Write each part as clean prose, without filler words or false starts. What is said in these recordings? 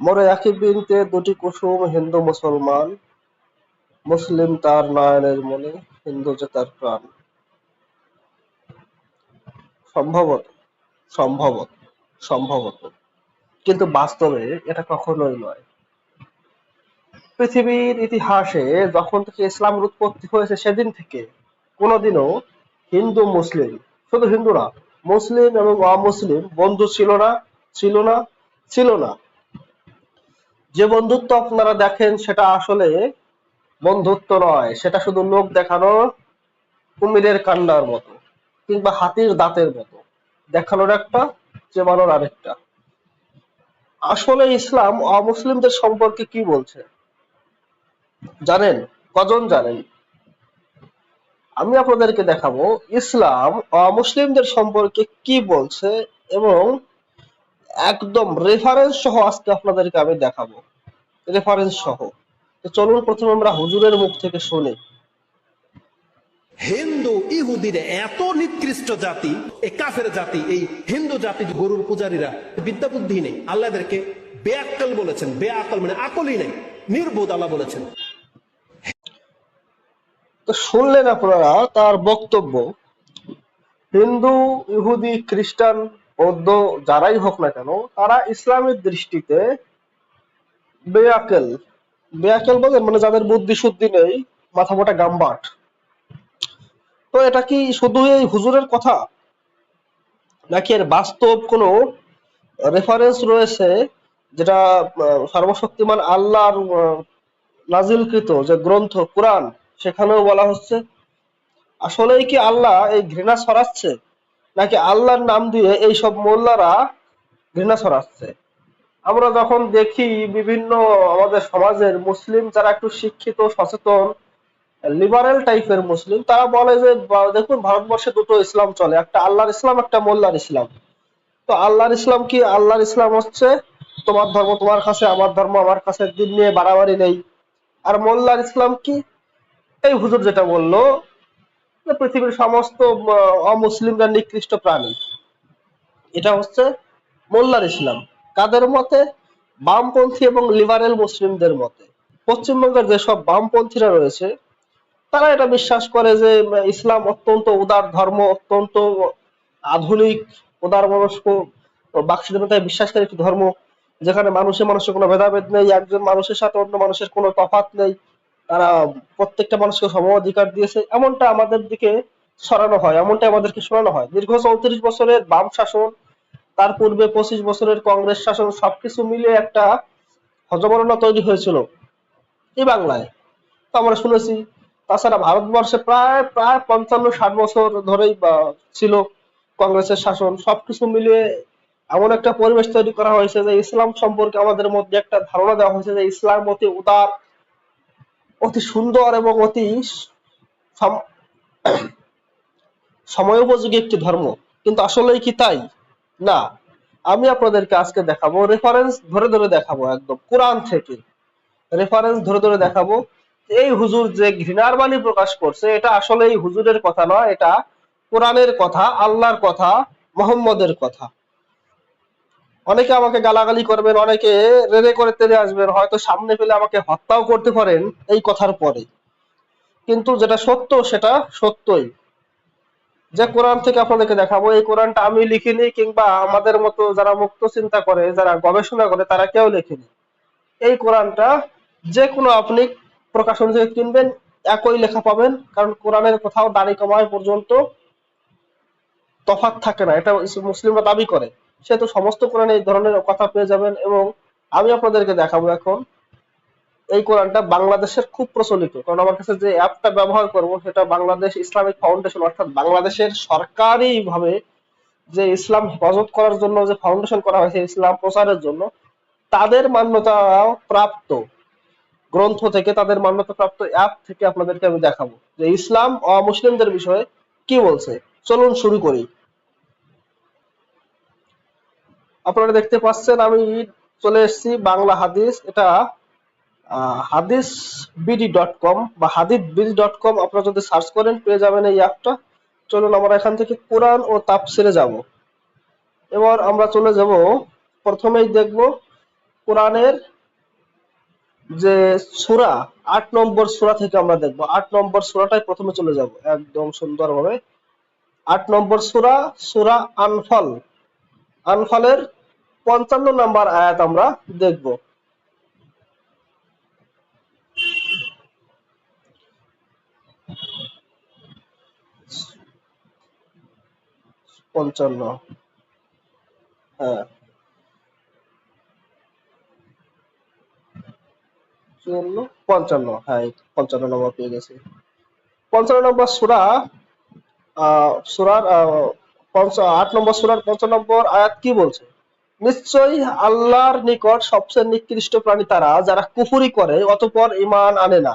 মোরে একই বৃন্তে দুটি কুসুম, হিন্দু মুসলমান, মুসলিম তার নয়নের মণি, হিন্দু যে তার প্রাণ। সম্ভবত, সম্ভবত, সম্ভবত, কিন্তু বাস্তবে এটা কখনোই নয়। পৃথিবীর ইতিহাসে যখন থেকে ইসলামের উৎপত্তি হয়েছে সেদিন থেকে কোনোদিনও হিন্দু মুসলিম, শুধু হিন্দু না, মুসলিম এবং অমুসলিম বন্ধু ছিল না, ছিল না, ছিল না। যে বন্ধুত্ব আপনারা দেখেন সেটা আসলে বন্ধুত্ব নয়, সেটা শুধু লোক দেখানো, কুমিরের কান্নার মতো কিংবা হাতির দাঁতের মতো, দেখানোর একটা, চেবানোর আরেকটা। আসলে ইসলাম অমুসলিমদের সম্পর্কে কি বলছে জানেন? কজন জানেন? আমি আপনাদেরকে দেখাবো ইসলাম অমুসলিমদের সম্পর্কে কি বলছে, এবং একদম রেফারেন্স সহ আজকে আপনাদেরকে আমি দেখাবো, রেফারেন্স সহ। তো চলুন প্রথমে আমরা হুজুরের মুখ থেকে শুনি। হিন্দু ইহুদিরা এত নিকৃষ্ট জাতি, এই কাফের জাতি, এই হিন্দু জাতি গরুর পূজারীরা বিদ্যা বুদ্ধি নেই, আল্লাহদেরকে বেআক্কেল বলেছেন। বেআক্কেল মানে আকলই নেই, নির্বোধ আল্লাহ বলেছেন। তো শুনলেন আপনারা তার বক্তব্য। হিন্দু, ইহুদি, খ্রিস্টান, বৌদ্ধ যারাই হোক না কেন, তারা ইসলামের দৃষ্টিতে বেয়াকেল। বেয়াকেল বলেন মানে যাদের বুদ্ধি শুদ্ধি নেই, মাথা মোটা গাম্বাট। তো এটা কি শুধু এই হুজুরের কথা, নাকি এর বাস্তব কোনো রেফারেন্স রয়েছে, যেটা সর্বশক্তিমান আল্লাহর নাজিলকৃত যে গ্রন্থ কোরআন, সেখানেও বলা হচ্ছে? আসলেই কি আল্লাহ এই ঘৃণা ছড়াচ্ছে, নাকি আল্লাহর নাম দিয়ে এইসব মোল্লারা ঘৃণা ছড়াচ্ছে? আমরা যখন দেখি বিভিন্ন আমাদের সমাজের মুসলিম যারা একটু শিক্ষিত, সচেতন, লিবারেল টাইপের মুসলিম, তারা বলে যে দেখুন ভারতবর্ষে দুটো ইসলাম চলে, একটা আল্লাহর ইসলাম, একটা মোল্লার ইসলাম। তো আল্লাহর ইসলাম কি? আল্লাহর ইসলাম হচ্ছে তোমার ধর্ম তোমার কাছে, আমার ধর্ম আমার কাছে, দিন নিয়ে বাড়াবাড়ি নেই। আর মোল্লার ইসলাম কি? এই হুজুর যেটা বললো যে পৃথিবীর সমস্ত অমুসলিমরা নিকৃষ্ট প্রাণী, এটা হচ্ছে মোল্লার ইসলাম। কাদের মতে? বামপন্থী এবং লিবারেল মুসলিমদের মতে। পশ্চিমবঙ্গের যেসব বামপন্থীরা রয়েছে তারা এটা বিশ্বাস করে যে ইসলাম অত্যন্ত উদার ধর্ম, অত্যন্ত আধুনিক, উদার মনস্ক, বাকস্বাধীনতায় বিশ্বাসকারী একটি ধর্ম, যেখানে মানুষে মানুষের কোনো ভেদাভেদ নেই, একজন মানুষের সাথে অন্য মানুষের কোনো তফাৎ নেই, তারা প্রত্যেকটা মানুষকে সম অধিকার দিয়েছে, এমনটা আমাদের দিকে ছড়ানো হয়, এমনটা আমাদেরকে শোনানো হয়। দীর্ঘ 34 বছরের বাম শাসন, তার পূর্বে 25 বছরের কংগ্রেস শাসন, সবকিছু মিলিয়ে একটা হজবরল তৈরি হয়েছিল এই বাংলায়, তো আমরা শুনেছি। তাছাড়া ভারতবর্ষে প্রায় প্রায় 55-60 বছর ধরেই ছিল কংগ্রেসের শাসন। সবকিছু মিলিয়ে এমন একটা পরিবেশ তৈরি করা হয়েছে যে ইসলাম সম্পর্কে আমাদের মধ্যে একটা ধারণা দেওয়া হয়েছে যে ইসলাম অতি উদার, অতি সুন্দর এবং অতি সম- সময়োপযোগী একটি ধর্ম। কিন্তু আসলেই কি তাই? না। আমি আপনাদেরকে আজকে দেখাবো, রেফারেন্স ধরে ধরে দেখাবো, একদম কোরআন থেকে রেফারেন্স ধরে ধরে দেখাবো এই হুজুর যে ঘৃণার বাণী প্রকাশ করছে এটা আসলে এই হুজুরের কথা নয়, এটা কোরআনের কথা, আল্লাহর কথা, মোহাম্মদের কথা। অনেকে আমাকে গালাগালি করবেন, অনেকে রেড়ে করে তেড়ে আসবেন, হয়তো সামনে পেলে আমাকে হত্যাও করতে পারেন এই কথার পরে, কিন্তু যেটা সত্য সেটা সত্যই। যে কোরআন থেকে আপনাদেরকে দেখাবো, এই কোরআনটা আমি লিখিনি, কিংবা আমাদের মতো যারা মুক্ত চিন্তা করে, যারা গবেষণা করে, তারা কেউ লেখেনি। এই কোরআনটা যে কোনো আপনি প্রকাশন থেকে কিনবেন, একই লেখা পাবেন, কারণ কোরআনের কোথাও দাড়ি কমায় পর্যন্ত তফাৎ থাকে না, এটা মুসলিমরা দাবি করে। সেহেতু সমস্ত কোরআনে এই ধরনের কথা পেয়ে যাবেন। এবং আমি আপনাদেরকে দেখাবো এখন এই কোরআনটা বাংলাদেশের খুব প্রচলিত, কারণ আমার কাছে যে অ্যাপটা ব্যবহার করব সেটা বাংলাদেশ ইসলামিক ফাউন্ডেশন, অর্থাৎ বাংলাদেশের সরকারি ভাবে যে ইসলাম হেফাজত করার জন্য যে ফাউন্ডেশন করা হয়েছে ইসলাম প্রচারের জন্য, তাদের মান্যতা প্রাপ্ত গ্রন্থ থেকে, তাদের মান্যতাপ্রাপ্ত অ্যাপ থেকে আপনাদেরকে আমি দেখাবো যে ইসলাম অমুসলিমদের বিষয়ে কি বলছে। চলুন শুরু করি। আপনারা দেখতে পাচ্ছেন আমি চলে এসেছি বাংলা হাদিস, এটা হাদিস বিডি.কম বা হাদিস বিডি.কম, আপনারা যদি সার্চ করেন পেয়ে যাবেন এই অ্যাপটা। চলুন আমরা এখান থেকে কোরআন ও তাফসিরে যাব। এবার আমরা চলে যাব, প্রথমেই দেখব কোরআনের যে সূরা ৮ নম্বর সূরা থেকে আমরা দেখবো। ৮ নম্বর সূরাটাই প্রথমে চলে যাব একদম সুন্দরভাবে। ৮ নম্বর সূরা, সূরা আনফাল। আনফালের ৫৫ নম্বর আয়াত আমরা দেখব। ৫৫, হ্যাঁ ৫৪, হ্যাঁ ৫৫ নম্বর পেয়ে গেছি। ৫৫ নম্বর সূরা, সূরার ৮ নম্বর সূরার ৫৫ নম্বর আয়াত কি বলছে? নিশ্চয়ই আল্লাহর নিকট সবচেয়ে নিকৃষ্ট প্রাণী তারা যারা কুফরি করে অতঃপর ঈমান আনে না।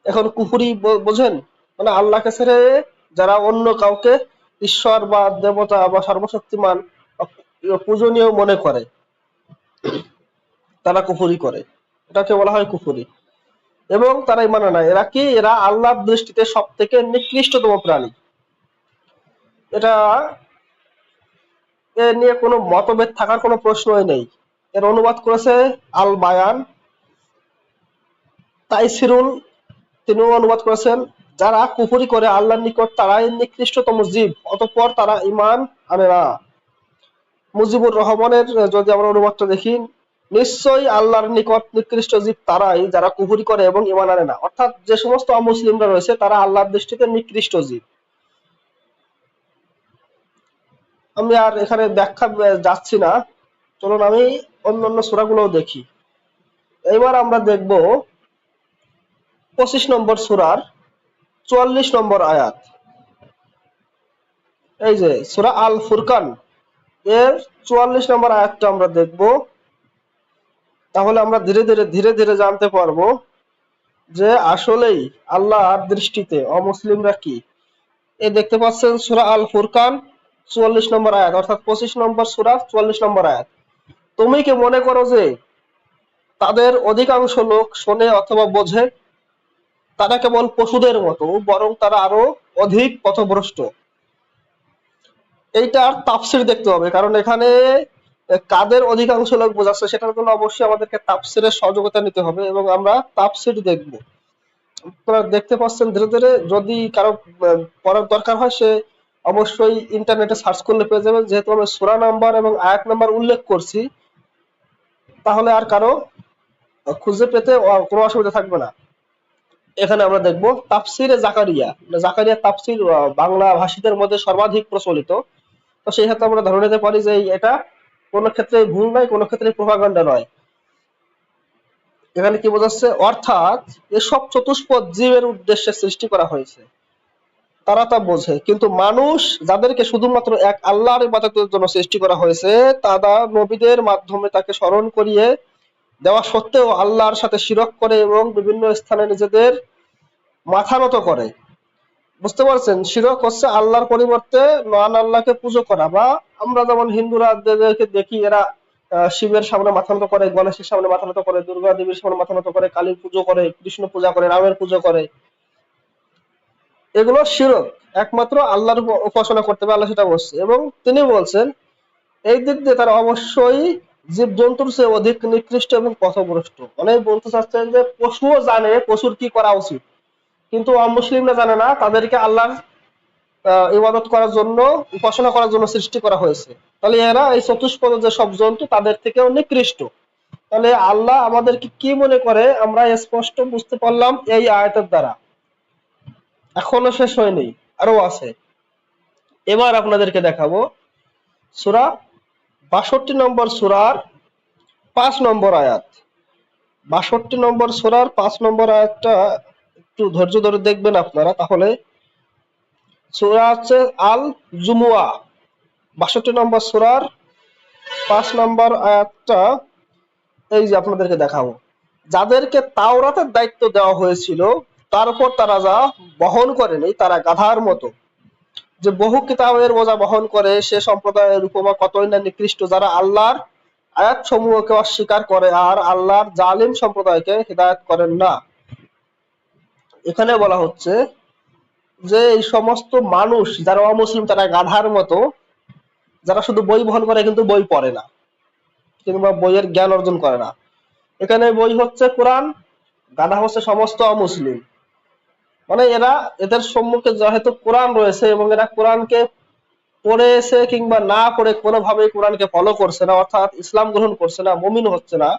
এখন কুফরি বোঝেন? মানে আল্লাহকে ছেড়ে যারা অন্য কাউকে ঈশ্বর বা দেবতা বা সর্বশক্তিমান পূজনীয় মনে করে, তারা কুফরি করে, এটাকে বলা হয় কুফরি। এবং তারা ঈমান আনে না। এরা কি? এরা আল্লাহর দৃষ্টিতে সব থেকে নিকৃষ্টতম প্রাণী। এটা এ নিয়ে কোনো মতভেদ থাকার কোনো প্রশ্নই নেই। এর অনুবাদ করেছে আল বায়ান তাইসিরুল, তিনিও অনুবাদ করেছেন, যারা কুফরি করে আল্লাহর নিকট তারাই নিকৃষ্টতম জীব অতঃপর তারা ঈমান আনে না। মুজিবুর রহমানের যদি আমরা অনুবাদটা দেখি, নিশ্চয়ই আল্লাহর নিকট নিকৃষ্ট জীব তারাই যারা কুফরি করে এবং ঈমান আনে না। অর্থাৎ যে সমস্ত অমুসলিমরা রয়েছে তারা আল্লাহর দৃষ্টিতে নিকৃষ্ট জীব। আমি আর এখানে ব্যাখ্যা যাচ্ছি না, চলুন আমি অন্যান্য সূরাগুলোও দেখি। এবার আমরা দেখব ২৫ নম্বর সূরার ৪৪ নম্বর আয়াত। এই যে সূরা আল ফুরকান এর ৪৪ নম্বর আয়াতটা আমরা দেখব। তাহলে আমরা ধীরে ধীরে জানতে পারবো যে আসলেই আল্লাহর দৃষ্টিতে অমুসলিমরা কি। এই দেখতে পাচ্ছেন সূরা আল ফুরকান ৪৪ নম্বর আয়াত, অর্থাৎ ২৫ নম্বর সূরা ৪৪ নম্বর আয়াত। তুমি কি মনে করো যে তাদের অধিকাংশ লোক শোনে অথবা বোঝে? তারা কেবল পশুদের মতো, বরং তারা আরো অধিক পথভ্রষ্ট। এইটার তাফসির দেখতে হবে, কারণ এখানে কাদের অধিকাংশ লোক বোঝাচ্ছে সেটার জন্য অবশ্যই আমাদেরকে তাফসিরের সহযোগিতা নিতে হবে এবং আমরা তাফসির দেখব। আপনারা দেখতে পাচ্ছেন ধীরে ধীরে, যদি কারো পড়ার দরকার হয় সে অবশ্যই ইন্টারনেটে সার্চ করলে পেয়ে যাবেন। যেহেতু আমি সূরা নাম্বার এবং আয়াত নাম্বার উল্লেখ করছি, তাহলে আর কারো খুঁজে পেতে কোনো অসুবিধা থাকবে না। এখানে আমরা দেখব তাফসিরে জাকারিয়া। জাকারিয়া তাফসির বাংলা ভাষীদের মধ্যে সর্বাধিক প্রচলিত। তো সেই ক্ষেত্রে আমরা ধরে নিতে পারি যে এটা কোনো ক্ষেত্রে ভুল নয়, কোনো ক্ষেত্রে প্রোপাগান্ডা নয়। এখানে কি বোঝাচ্ছে? অর্থাৎ এসব চতুষ্পদ জীবের উদ্দেশ্যে সৃষ্টি করা হয়েছে, তারা তা বোঝে, কিন্তু মানুষ যাদেরকে শুধুমাত্র এক আল্লাহর ইবাদতের জন্য সৃষ্টি করা হয়েছে, তারা নবীদের মাধ্যমে তাকে স্মরণ করিয়ে দেওয়া সত্ত্বেও আল্লাহর সাথে শিরক করে এবং বিভিন্ন স্থানে নিজেদের মাথা নত করে। বুঝতে পারছেন? শিরক হচ্ছে আল্লাহর পরিবর্তে নন আল্লাহকে পুজো করা। বা আমরা যেমন হিন্দুরা দেখি, এরা শিবের সামনে মাথা নত করে, গণেশের সামনে মাথা নত করে, দুর্গা দেবীর সামনে মাথা নত করে, কালীর পুজো করে, কৃষ্ণ পূজা করে, রামের পুজো করে। এগুলো শিরক। একমাত্র আল্লাহর উপাসনা করতে হবে, আল্লাহ সেটা বলছে। এবং তিনি বলছেন এই দিক দিয়ে তারা অবশ্যই জীব জন্তুর চেয়ে অধিক নিকৃষ্ট এবং পথভ্রষ্ট। অনেক বলতে চাচ্ছেন যে পশুও জানে পশুর কি করা উচিত, কিন্তু অমুসলিমরা জানে না, তাদেরকে আল্লাহর ইবাদত করার জন্য, উপাসনা করার জন্য সৃষ্টি করা হয়েছে। তাহলে এরা এই চতুষ্পদ যে সব জন্তু তাদের থেকেও নিকৃষ্ট। তাহলে আল্লাহ আমাদেরকে কি মনে করে আমরা স্পষ্ট বুঝতে পারলাম এই আয়াতের দ্বারা। এখনো শেষ হয়নি, আরো আছে। এবার আপনাদেরকে দেখাবো সূরা ৬২ নম্বর সূরার ৫ নম্বর আয়াত। ৬২ নম্বর সূরার ৫ নম্বর আয়াতটা একটু ধৈর্য ধরে দেখবেন আপনারা, তাহলে সূরা হচ্ছে আল জুমুয়া। ৬২ নম্বর সূরার ৫ নম্বর আয়াতটা এই যে আপনাদেরকে দেখাবো। যাদেরকে তাওরাতের দায়িত্ব দেওয়া হয়েছিল তার উপর তারা যা বহন করেনি, তারা গাধার মতো। যে বহু কিতাবের বোঝা বহন করে সে সম্প্রদায়ের উপমা কতই না নিকৃষ্ট, যারা আল্লাহর আয়াত সমূহকে অস্বীকার করে আর আল্লাহর জালিম সম্প্রদায়কে হিদায়াত করেন না। এখানে বলা হচ্ছে যে এই সমস্ত মানুষ যারা অমুসলিম তারা গাধার মতো, যারা শুধু বই বহন করে কিন্তু বই পড়ে না। কিংবা বইয়ের জ্ঞান অর্জন করে না। এখানে বই হচ্ছে কোরআন, গাধা হচ্ছে সমস্ত অমুসলিম। মানে এরা, এদের সম্মুখে যেহেতু কোরআন রয়েছে এবং এরা কোরআনকে পড়েছে কিংবা না পড়ে কোনোভাবেই কোরআনকে ফলো করছে না, অর্থাৎ ইসলাম গ্রহণ করছে না, মুমিন হচ্ছে না,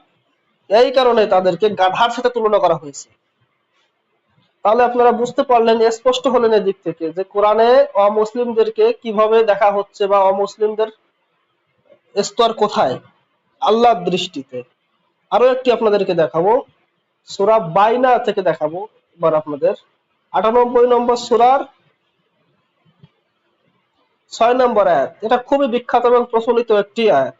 এই কারণে তাদেরকে গাধার সাথে তুলনা করা হয়েছে। তাহলে আপনারা বুঝতে পারলেন, স্পষ্ট হলেন এদিক থেকে যে কোরআনে অমুসলিমদেরকে কিভাবে দেখা হচ্ছে বা অমুসলিমদের স্তর কোথায় আল্লাহর দৃষ্টিতে। আরো একটি আপনাদেরকে দেখাবো, সূরা বাইনা থেকে দেখাবো এবার আপনাদের। 98 নম্বর সূরার 6 নম্বর আয়াত। এটা খুবই বিখ্যাত এবং প্রচলিত একটি আয়াত।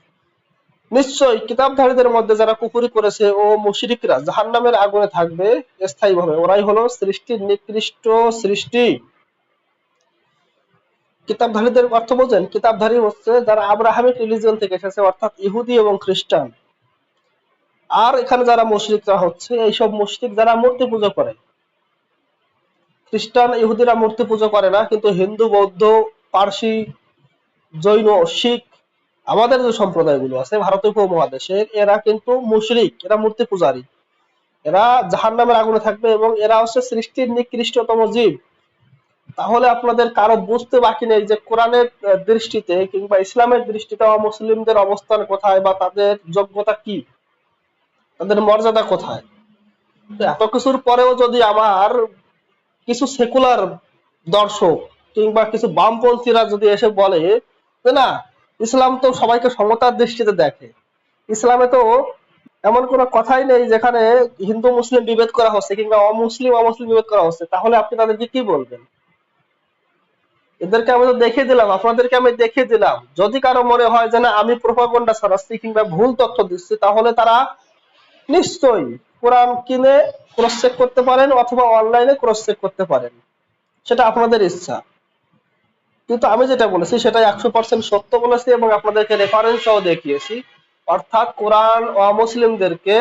নিশ্চয়ই কিতাবধারীদের মধ্যে যারা কুফরি করেছে ও মুশরিকরা জাহান্নামের আগুনে থাকবে স্থায়ীভাবে, ওরাই হলো সৃষ্টির নিকৃষ্ট সৃষ্টি। কিতাবধারীদের অর্থ বোঝেন? কিতাবধারী হচ্ছে যারা আব্রাহামিক রিলিজিয়ন থেকে এসেছে, অর্থাৎ ইহুদি এবং খ্রিস্টান। আর এখানে যারা মুশরিকরা হচ্ছে এইসব মুশরিক যারা মূর্তি পুজো করে। খ্রিস্টান ইহুদিরা মূর্তি পুজো করে না, কিন্তু হিন্দু, বৌদ্ধ, পার্সি, জৈন, শিখ, আমাদের যে সম্প্রদায়গুলো আছে ভারতীয় উপমহাদেশের, এরা কিন্তু মুশরিক, এরা মূর্তি পূজারী। এরা জাহান্নামের আগুনে থাকবে এবং এরা হচ্ছে সৃষ্টির নিকৃষ্টতম জীব। তাহলে আপনাদের কারো বুঝতে বাকি নেই যে কোরআনের দৃষ্টিতে কিংবা ইসলামের দৃষ্টিতে মুসলিমদের অবস্থান কোথায় বা তাদের যোগ্যতা কি, তাদের মর্যাদা কোথায়। তো এত কিছুর পরেও যদি আমার কিছু সেকুলার দর্শক কিংবা কিছু বামপন্থীরা যদি এসে বলে যে না, ইসলাম তো সবাইকে সমতার দৃষ্টিতে দেখে, ইসলামে তো এমন কোনো কথাই নেই যেখানে হিন্দু মুসলিম বিভেদ করা হচ্ছে কিংবা অমুসলিম অমুসলিম বিভেদ করা হচ্ছে, তাহলে আপনি তাদেরকে কি বলবেন? এদেরকে আমি তো দেখিয়ে দিলাম, আপনাদেরকে আমি দেখিয়ে দিলাম। যদি কারো মনে হয় যে না আমি প্রোপাগান্ডা ছড়াচ্ছি কিংবা ভুল তথ্য দিচ্ছি, তাহলে তারা নিশ্চয়ই কোরআন কিনে ক্রস চেক করতে পারেন অথবা অনলাইনে ক্রস চেক করতে পারেন, সেটা আপনাদের ইচ্ছা। কিন্তু আমি যেটা বলেছি সেটাই 100% সত্য বলেছি এবং আপনাদেরকে রেফারেন্স সহ দেখিয়েছি। অর্থাৎ কোরআন অমুসলিমদেরকে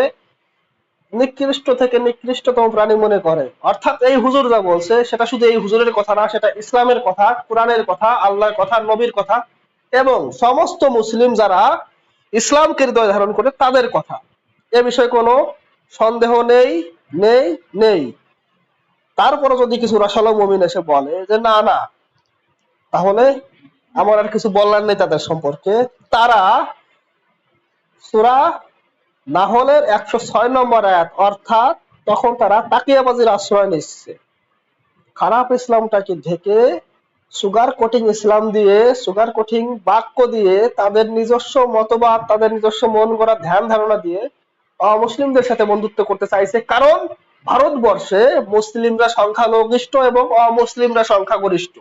নিকৃষ্ট থেকে নিকৃষ্টতম প্রাণী মনে করে। অর্থাৎ এই হুজুর যা বলছে সেটা শুধু এই হুজুরের কথা না, সেটা ইসলামের কথা, কোরআনের কথা, আল্লাহর কথা, নবীর কথা এবং সমস্ত মুসলিম যারা ইসলামকে হৃদয়ে ধারণ করে তাদের কথা। এ বিষয়ে কোনো সন্দেহ নেই, নেই, নেই। তারপরে যদি কিছু রাসালো মুমিন এসে বলে যে না না, তাহলে আমার আর কিছু বলার নেই তাদের সম্পর্কে। তারা সূরা নাহলের 106 নম্বর আয়াত, অর্থাৎ তখন তারা তাকিয়াবাজির আশ্রয় নিচ্ছে। খারাপ ইসলামটাকে ঢেকে সুগার কোটিং ইসলাম দিয়ে, সুগার কোটিং বাক্য দিয়ে, তাদের নিজস্ব মতবাদ, তাদের নিজস্ব মন গড়া ধ্যান ধারণা দিয়ে অমুসলিমদের সাথে বন্ধুত্ব করতে চাইছে। কারণ ভারতবর্ষে মুসলিমরা সংখ্যালঘিষ্ঠ এবং অমুসলিমরা সংখ্যাগরিষ্ঠ।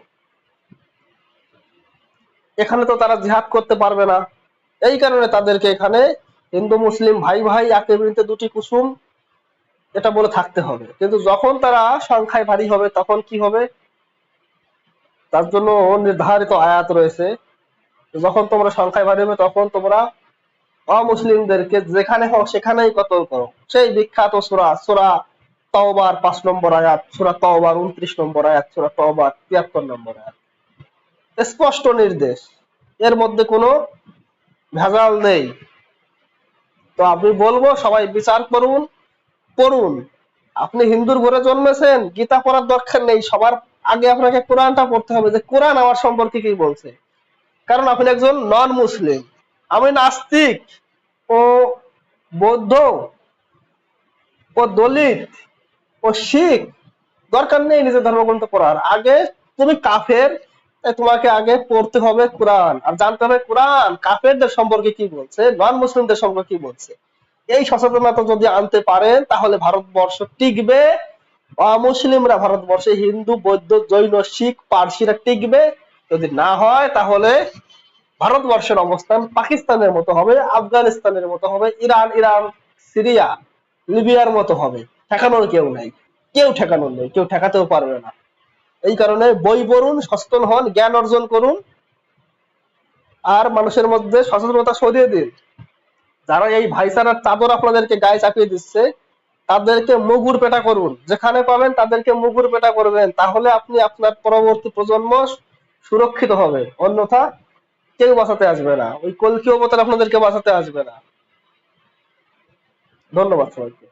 এখানে তো তারা জিহাদ করতে পারবে না, এই কারণে তাদেরকে এখানে হিন্দু মুসলিম ভাই ভাই, একে বিনতে দুটি কুসুম, এটা বলে থাকতে হবে। কিন্তু যখন তারা সংখ্যায় ভারী হবে তখন কি হবে, তার জন্য নির্ধারিত আয়াত রয়েছে। যখন তোমরা সংখ্যায় ভারী হবে তখন তোমরা অমুসলিমদেরকে যেখানে হোক সেখানেই কতল করো। সেই বিখ্যাত সূরা, সূরা তাওবার 5 নম্বর আয়াত, সূরা তাওবার 29 নম্বর আয়াত, সূরা তাওবার 73 নম্বর আয়াত, স্পষ্ট নির্দেশ, এর মধ্যে কোনো ভেজাল নেই। তো আমি বলবো সবাই বিচার করুন, পড়ুন। আপনি হিন্দুর ঘরে জন্মেছেন, গীতা পড়ার দরকার নেই, সবার আগে আপনাকে কোরআনটা পড়তে হবে যে কোরআন আমার সম্পর্কে কি বলছে। কারণ আপনি একজন নন মুসলিম, আমি নাস্তিক ও বৌদ্ধ ও দলিত ও শিখ, দরকার নেই নিজের ধর্মগ্রন্থ পড়ার। আগে তুমি কাফের, তাই তোমাকে আগে পড়তে হবে কোরআন আর জানতে হবে কোরআন কাফেরদের সম্পর্কে কি বলছে, নন মুসলিমদের সম্পর্কে কি বলছে। এই সচেতনতা যদি আনতে পারেন তাহলে ভারতবর্ষ টিকবে, অমুসলিমরা ভারতবর্ষে হিন্দু, বৌদ্ধ, জৈন, শিখ, পার্সিরা টিকবে। যদি না হয় তাহলে ভারতবর্ষের অবস্থান পাকিস্তানের মতো হবে, আফগানিস্তানের মতো হবে, ইরান, সিরিয়া, লিবিয়ার মতো হবে। ঠেকানোর কেউ নাই, কেউ ঠেকানোর নেই, কেউ ঠেকাতেও পারবে না। এই কারণে বই পড়ুন, সচেতন হন, জ্ঞান অর্জন করুন আর মানুষের মধ্যে সচেতনতা ছড়িয়ে দিন। যারা এই ভাইচারার চাদর আপনাদেরকে গায়ে চাপিয়ে দিচ্ছে তাদেরকে মুগুর পেটা করুন, যেখানে পাবেন তাদেরকে মুগুর পেটা করবেন। তাহলে আপনি আপনার পরবর্তী প্রজন্ম সুরক্ষিত হবে, অন্যথা কেউ বাঁচাতে আসবে না, ওই কলকি অবতার আপনাদেরকে বাঁচাতে আসবে না। ধন্যবাদ সবাইকে।